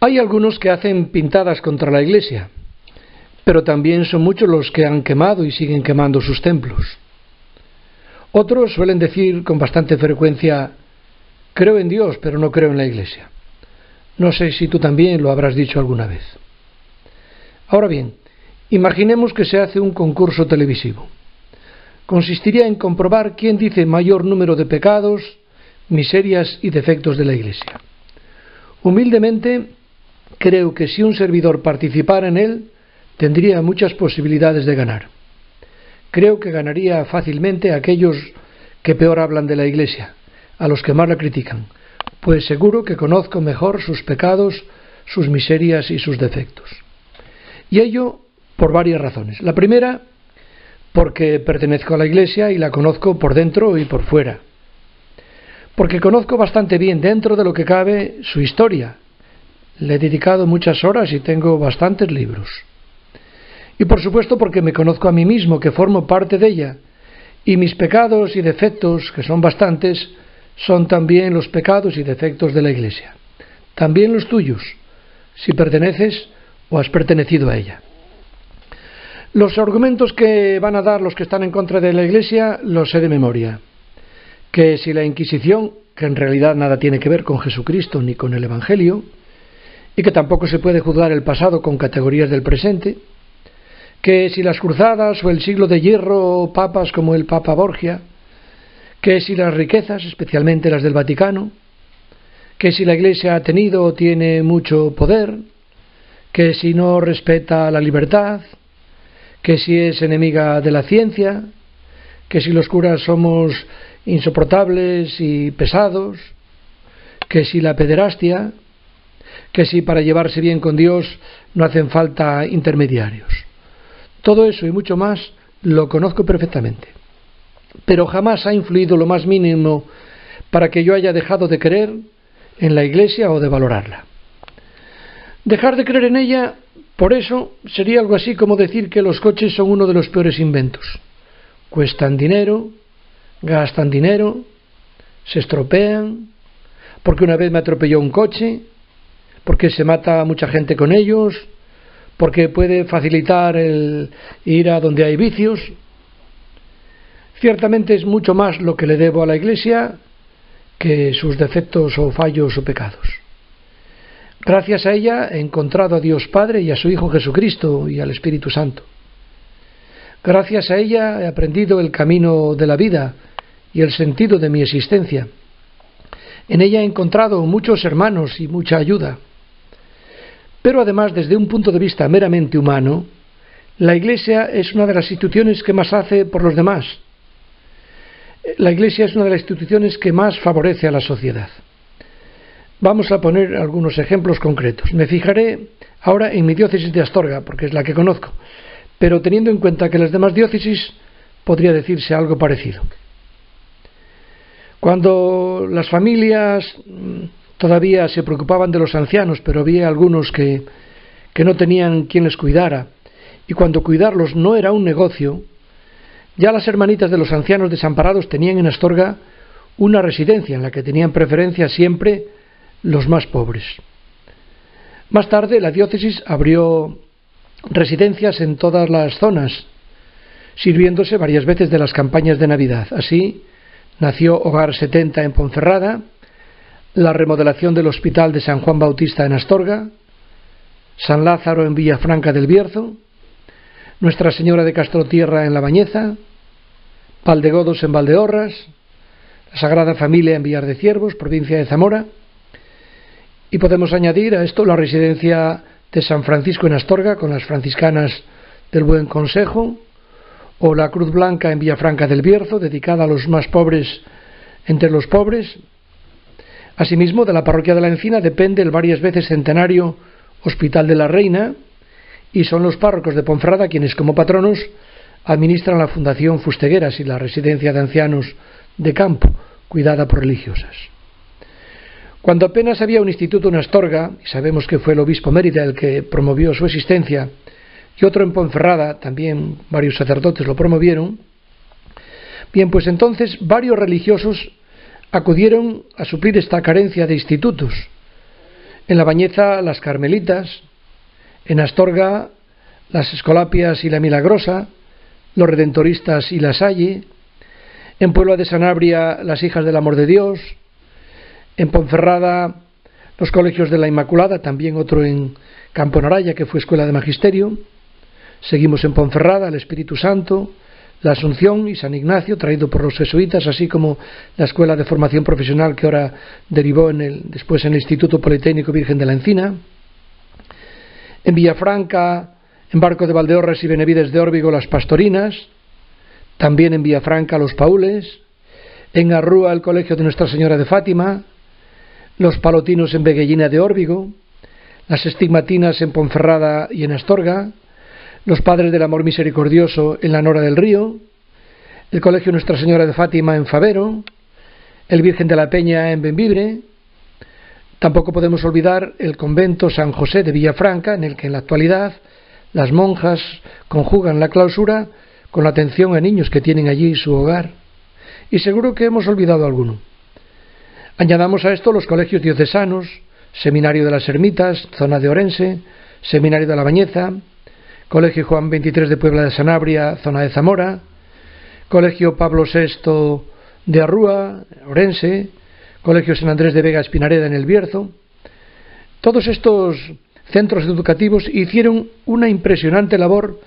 Hay algunos que hacen pintadas contra la Iglesia, pero también son muchos los que han quemado y siguen quemando sus templos. Otros suelen decir con bastante frecuencia: creo en Dios, pero no creo en la Iglesia. No sé si tú también lo habrás dicho alguna vez. Ahora bien, imaginemos que se hace un concurso televisivo. Consistiría en comprobar quién dice mayor número de pecados, miserias y defectos de la Iglesia. Humildemente, creo que si un servidor participara en él, tendría muchas posibilidades de ganar. Creo que ganaría fácilmente a aquellos que peor hablan de la Iglesia, a los que más la critican, pues seguro que conozco mejor sus pecados, sus miserias y sus defectos. Y ello por varias razones. La primera, porque pertenezco a la Iglesia y la conozco por dentro y por fuera. Porque conozco bastante bien, dentro de lo que cabe, su historia. Le he dedicado muchas horas y tengo bastantes libros. Y por supuesto porque me conozco a mí mismo, que formo parte de ella, y mis pecados y defectos, que son bastantes, son también los pecados y defectos de la Iglesia. También los tuyos, si perteneces o has pertenecido a ella. Los argumentos que van a dar los que están en contra de la Iglesia los sé de memoria. Que si la Inquisición, que en realidad nada tiene que ver con Jesucristo ni con el Evangelio, y que tampoco se puede juzgar el pasado con categorías del presente, que si las cruzadas o el siglo de hierro, papas como el Papa Borgia, que si las riquezas, especialmente las del Vaticano, que si la Iglesia ha tenido o tiene mucho poder, que si no respeta la libertad, que si es enemiga de la ciencia, que si los curas somos insoportables y pesados, que si la pederastia, que si para llevarse bien con Dios no hacen falta intermediarios. Todo eso y mucho más lo conozco perfectamente, pero jamás ha influido lo más mínimo para que yo haya dejado de creer en la Iglesia o de valorarla. Dejar de creer en ella, por eso, sería algo así como decir que los coches son uno de los peores inventos. Cuestan dinero, gastan dinero, se estropean, porque una vez me atropelló un coche, porque se mata a mucha gente con ellos, porque puede facilitar el ir a donde hay vicios. Ciertamente es mucho más lo que le debo a la Iglesia que sus defectos o fallos o pecados. Gracias a ella he encontrado a Dios Padre y a su Hijo Jesucristo y al Espíritu Santo. Gracias a ella he aprendido el camino de la vida y el sentido de mi existencia. En ella he encontrado muchos hermanos y mucha ayuda. Pero además, desde un punto de vista meramente humano, la Iglesia es una de las instituciones que más hace por los demás. La Iglesia es una de las instituciones que más favorece a la sociedad. Vamos a poner algunos ejemplos concretos. Me fijaré ahora en mi diócesis de Astorga, porque es la que conozco, pero teniendo en cuenta que las demás diócesis podría decirse algo parecido. Cuando las familias todavía se preocupaban de los ancianos, pero había algunos que no tenían quien les cuidara, y cuando cuidarlos no era un negocio, ya las hermanitas de los ancianos desamparados tenían en Astorga una residencia en la que tenían preferencia siempre los más pobres. Más tarde la diócesis abrió residencias en todas las zonas, sirviéndose varias veces de las campañas de Navidad. Así nació Hogar 70 en Ponferrada, la remodelación del Hospital de San Juan Bautista en Astorga, San Lázaro en Villafranca del Bierzo, Nuestra Señora de Castrotierra en La Bañeza, Valdegodos en Valdeorras, la Sagrada Familia en Villar de Ciervos, provincia de Zamora, y podemos añadir a esto la residencia de San Francisco en Astorga con las franciscanas del Buen Consejo, o la Cruz Blanca en Villafranca del Bierzo, dedicada a los más pobres entre los pobres. Asimismo, de la parroquia de la Encina depende el varias veces centenario Hospital de la Reina, y son los párrocos de Ponferrada quienes, como patronos, administran la Fundación Fustegueras y la residencia de ancianos de campo, cuidada por religiosas. Cuando apenas había un instituto en Astorga, y sabemos que fue el obispo Mérida el que promovió su existencia, y otro en Ponferrada, también varios sacerdotes lo promovieron, bien, pues entonces varios religiosos acudieron a suplir esta carencia de institutos. En La Bañeza las Carmelitas, en Astorga las Escolapias y la Milagrosa, los Redentoristas y la Salle, en Puebla de Sanabria las Hijas del Amor de Dios, en Ponferrada los Colegios de la Inmaculada, también otro en Campo Naraya que fue Escuela de Magisterio. Seguimos en Ponferrada el Espíritu Santo, la Asunción y San Ignacio, traído por los jesuitas, así como la Escuela de Formación Profesional que ahora derivó después en el Instituto Politécnico Virgen de la Encina. En Villafranca, en Barco de Valdeorras y Benavides de Órbigo, las Pastorinas, también en Villafranca los Paules, en Arrúa el Colegio de Nuestra Señora de Fátima, los Palotinos en Beguellina de Órbigo, las Estigmatinas en Ponferrada y en Astorga, los Padres del Amor Misericordioso en la Nora del Río, el Colegio Nuestra Señora de Fátima en Favero, el Virgen de la Peña en Bembibre. Tampoco podemos olvidar el Convento San José de Villafranca, en el que en la actualidad las monjas conjugan la clausura con la atención a niños que tienen allí su hogar. Y seguro que hemos olvidado alguno. Añadamos a esto los colegios diocesanos, Seminario de las Ermitas, zona de Orense, Seminario de La Bañeza, Colegio Juan XXIII de Puebla de Sanabria, zona de Zamora, Colegio Pablo VI de Arrúa, Orense, Colegio San Andrés de Vega Espinareda en El Bierzo. Todos estos centros educativos hicieron una impresionante labor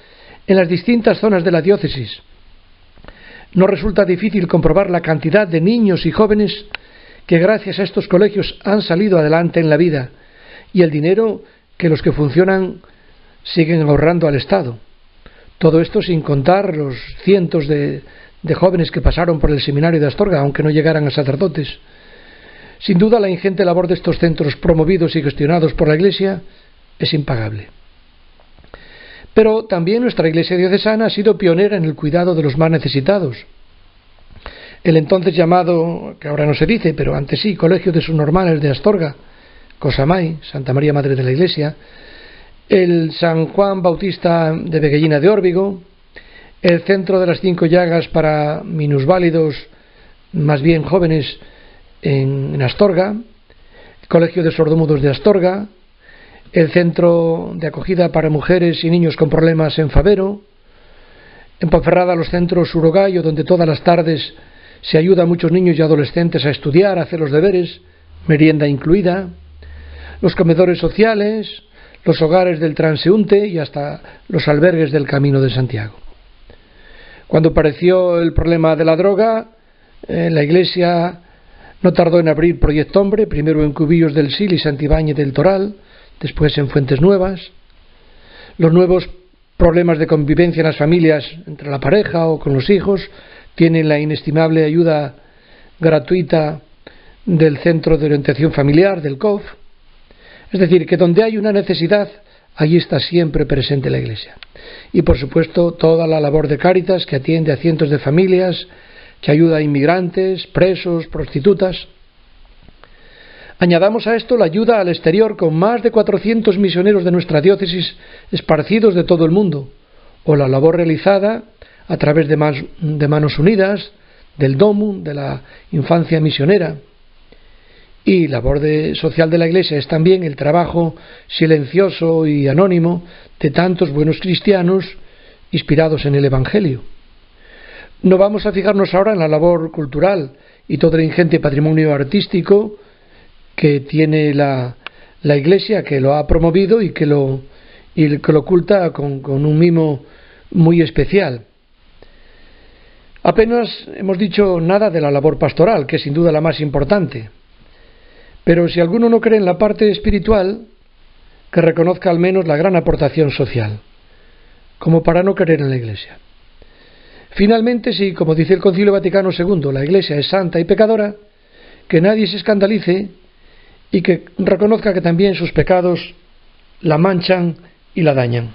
en las distintas zonas de la diócesis. No resulta difícil comprobar la cantidad de niños y jóvenes que gracias a estos colegios han salido adelante en la vida y el dinero que los que funcionan siguen ahorrando al Estado. Todo esto sin contar los cientos de jóvenes que pasaron por el seminario de Astorga, aunque no llegaran a sacerdotes. Sin duda, la ingente labor de estos centros promovidos y gestionados por la Iglesia es impagable. Pero también nuestra Iglesia diocesana ha sido pionera en el cuidado de los más necesitados. El entonces llamado, que ahora no se dice, pero antes sí, Colegio de Subnormales de Astorga, Cosamay, Santa María Madre de la Iglesia, el San Juan Bautista de Beguellina de Órbigo, el Centro de las Cinco Llagas para minusválidos, más bien jóvenes, en Astorga, el Colegio de Sordomudos de Astorga, el Centro de Acogida para Mujeres y Niños con Problemas en Favero, en Ponferrada los centros Urogallo, donde todas las tardes se ayuda a muchos niños y adolescentes a estudiar, a hacer los deberes, merienda incluida, los comedores sociales, los hogares del transeúnte y hasta los albergues del Camino de Santiago. Cuando apareció el problema de la droga, la Iglesia no tardó en abrir Proyecto Hombre, primero en Cubillos del Sil y Santibáñez del Toral, después en Fuentes Nuevas. Los nuevos problemas de convivencia en las familias entre la pareja o con los hijos tienen la inestimable ayuda gratuita del Centro de Orientación Familiar, del COF. Es decir, que donde hay una necesidad, allí está siempre presente la Iglesia. Y por supuesto toda la labor de Cáritas, que atiende a cientos de familias, que ayuda a inmigrantes, presos, prostitutas. Añadamos a esto la ayuda al exterior con más de 400 misioneros de nuestra diócesis esparcidos de todo el mundo, o la labor realizada a través de Manos Unidas, del DOMU, de la Infancia Misionera. Y labor social de la Iglesia es también el trabajo silencioso y anónimo de tantos buenos cristianos inspirados en el Evangelio. No vamos a fijarnos ahora en la labor cultural y todo el ingente patrimonio artístico que tiene la Iglesia, que lo ha promovido y que lo oculta con un mimo muy especial. Apenas hemos dicho nada de la labor pastoral, que es sin duda la más importante. Pero si alguno no cree en la parte espiritual, que reconozca al menos la gran aportación social, como para no creer en la Iglesia. Finalmente, si, como dice el Concilio Vaticano II, la Iglesia es santa y pecadora, que nadie se escandalice y que reconozca que también sus pecados la manchan y la dañan.